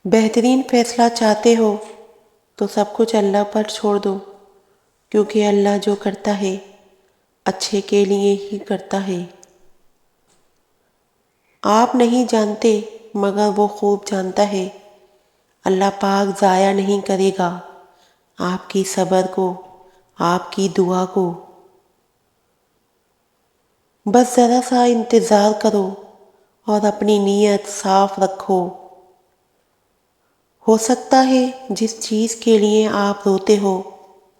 بہترین فیصلہ چاہتے ہو تو سب کچھ اللہ پر چھوڑ دو، کیونکہ اللہ جو کرتا ہے اچھے کے لیے ہی کرتا ہے۔ آپ نہیں جانتے مگر وہ خوب جانتا ہے۔ اللہ پاک ضائع نہیں کرے گا آپ کی صبر کو، آپ کی دعا کو۔ بس ذرا سا انتظار کرو اور اپنی نیت صاف رکھو۔ ہو سکتا ہے جس چیز کے لیے آپ روتے ہو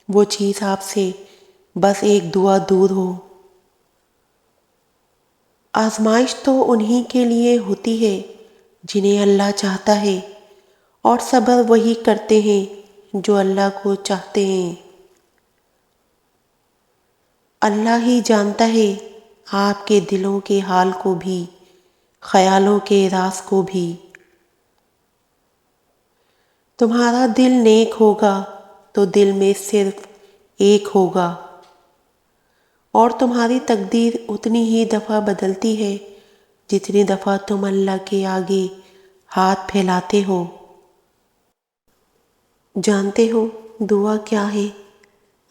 وہ چیز آپ سے بس ایک دعا دور ہو۔ آزمائش تو انہی کے لیے ہوتی ہے جنہیں اللہ چاہتا ہے، اور صبر وہی کرتے ہیں جو اللہ کو چاہتے ہیں۔ اللہ ہی جانتا ہے آپ کے دلوں کے حال کو بھی، خیالوں کے راز کو بھی۔ تمہارا دل نیک ہوگا تو دل میں صرف ایک ہوگا، اور تمہاری تقدیر اتنی ہی دفعہ بدلتی ہے جتنی دفعہ تم اللہ کے آگے ہاتھ پھیلاتے ہو۔ جانتے ہو دعا کیا ہے؟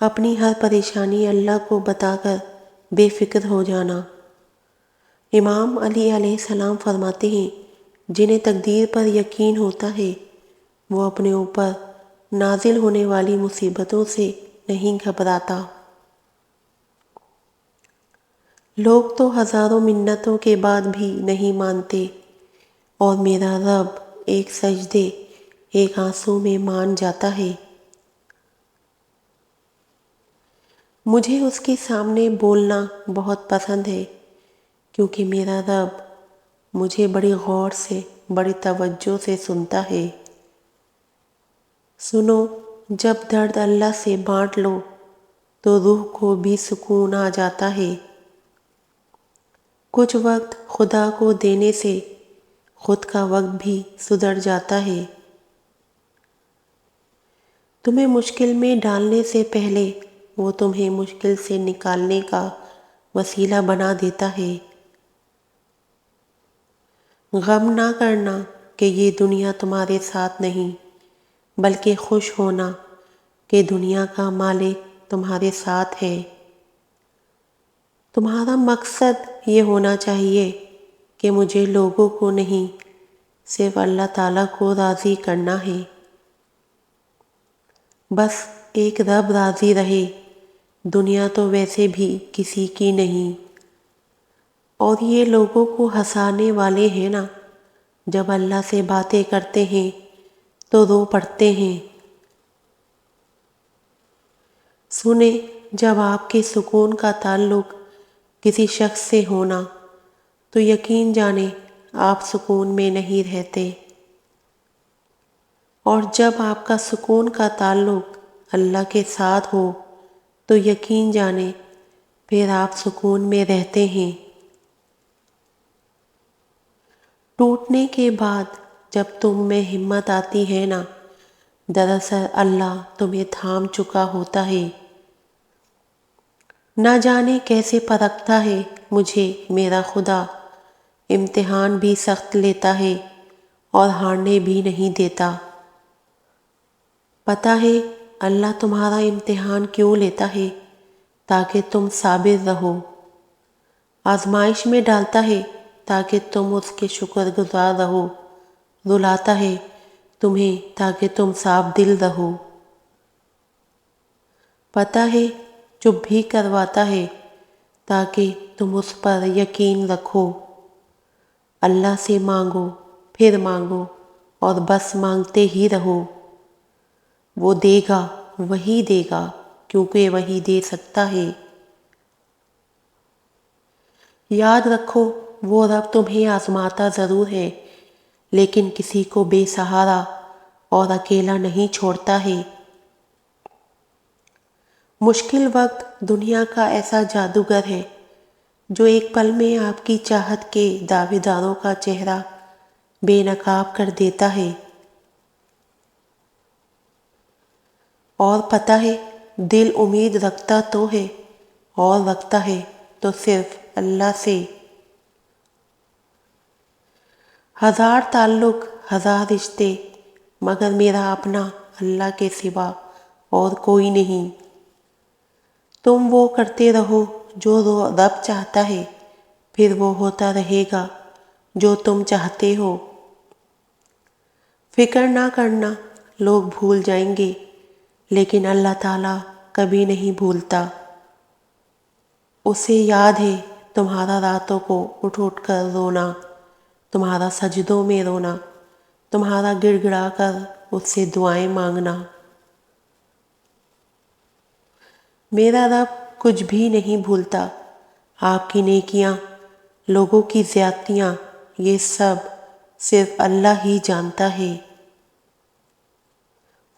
اپنی ہر پریشانی اللہ کو بتا کر بے فکر ہو جانا۔ امام علی علیہ السلام فرماتے ہیں، جنہیں تقدیر پر یقین ہوتا ہے وہ اپنے اوپر نازل ہونے والی مصیبتوں سے نہیں گھبراتا۔ لوگ تو ہزاروں منتوں کے بعد بھی نہیں مانتے، اور میرا رب ایک سجدے، ایک آنسو میں مان جاتا ہے۔ مجھے اس کے سامنے بولنا بہت پسند ہے، کیونکہ میرا رب مجھے بڑی غور سے، بڑی توجہ سے سنتا ہے۔ سنو، جب درد اللہ سے بانٹ لو تو روح کو بھی سکون آ جاتا ہے۔ کچھ وقت خدا کو دینے سے خود کا وقت بھی سدھر جاتا ہے۔ تمہیں مشکل میں ڈالنے سے پہلے وہ تمہیں مشکل سے نکالنے کا وسیلہ بنا دیتا ہے۔ غم نہ کرنا کہ یہ دنیا تمہارے ساتھ نہیں، بلکہ خوش ہونا کہ دنیا کا مالک تمہارے ساتھ ہے۔ تمہارا مقصد یہ ہونا چاہیے کہ مجھے لوگوں کو نہیں، صرف اللہ تعالیٰ کو راضی کرنا ہے۔ بس ایک رب راضی رہے، دنیا تو ویسے بھی کسی کی نہیں۔ اور یہ لوگوں کو ہنسانے والے ہیں نا، جب اللہ سے باتیں کرتے ہیں تو رو پڑتے ہیں۔ سنیں، جب آپ کے سکون کا تعلق کسی شخص سے ہونا تو یقین جانیں آپ سکون میں نہیں رہتے، اور جب آپ کا سکون کا تعلق اللہ کے ساتھ ہو تو یقین جانیں پھر آپ سکون میں رہتے ہیں۔ ٹوٹنے کے بعد جب تم میں ہمت آتی ہے نا، دراصل اللہ تمہیں تھام چکا ہوتا ہے۔ نہ جانے کیسے پرکھتا ہے مجھے میرا خدا، امتحان بھی سخت لیتا ہے اور ہارنے بھی نہیں دیتا۔ پتہ ہے اللہ تمہارا امتحان کیوں لیتا ہے؟ تاکہ تم صابر رہو۔ آزمائش میں ڈالتا ہے تاکہ تم اس کے شکر گزار رہو، رلاتا ہے تمہیں تاکہ تم صاف دل رہو۔ پتہ ہے چپ بھی کرواتا ہے تاکہ تم اس پر یقین رکھو۔ اللہ سے مانگو، پھر مانگو، اور بس مانگتے ہی رہو۔ وہ دے گا، وہی دے گا، کیونکہ وہی دے سکتا ہے۔ یاد رکھو وہ رب تمہیں آزماتا ضرور ہے، لیکن کسی کو بے سہارا اور اکیلا نہیں چھوڑتا ہے۔ مشکل وقت دنیا کا ایسا جادوگر ہے جو ایک پل میں آپ کی چاہت کے دعوے داروں کا چہرہ بے نقاب کر دیتا ہے۔ اور پتہ ہے دل امید رکھتا تو ہے، اور رکھتا ہے تو صرف اللہ سے۔ ہزار تعلق، ہزار رشتے، مگر میرا اپنا اللہ کے سوا اور کوئی نہیں۔ تم وہ کرتے رہو جو رب چاہتا ہے، پھر وہ ہوتا رہے گا جو تم چاہتے ہو۔ فکر نہ کرنا، لوگ بھول جائیں گے لیکن اللہ تعالیٰ کبھی نہیں بھولتا۔ اسے یاد ہے تمہارا راتوں کو اٹھ اٹھ کر رونا، تمہارا سجدوں میں رونا، تمہارا گڑ گڑا کر اس سے دعائیں مانگنا۔ میرا رب کچھ بھی نہیں بھولتا، آپ کی نیکیاں، لوگوں کی زیادتیاں، یہ سب صرف اللہ ہی جانتا ہے۔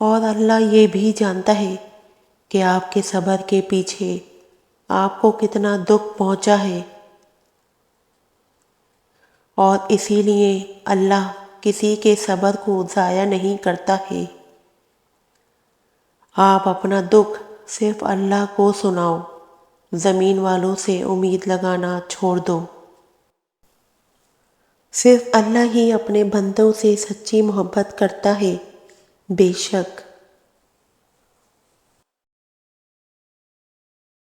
اور اللہ یہ بھی جانتا ہے کہ آپ کے صبر کے پیچھے آپ کو کتنا دکھ پہنچا ہے، اور اسی لیے اللہ کسی کے صبر کو ضائع نہیں کرتا ہے۔ آپ اپنا دکھ صرف اللہ کو سناؤ، زمین والوں سے امید لگانا چھوڑ دو۔ صرف اللہ ہی اپنے بندوں سے سچی محبت کرتا ہے۔ بے شک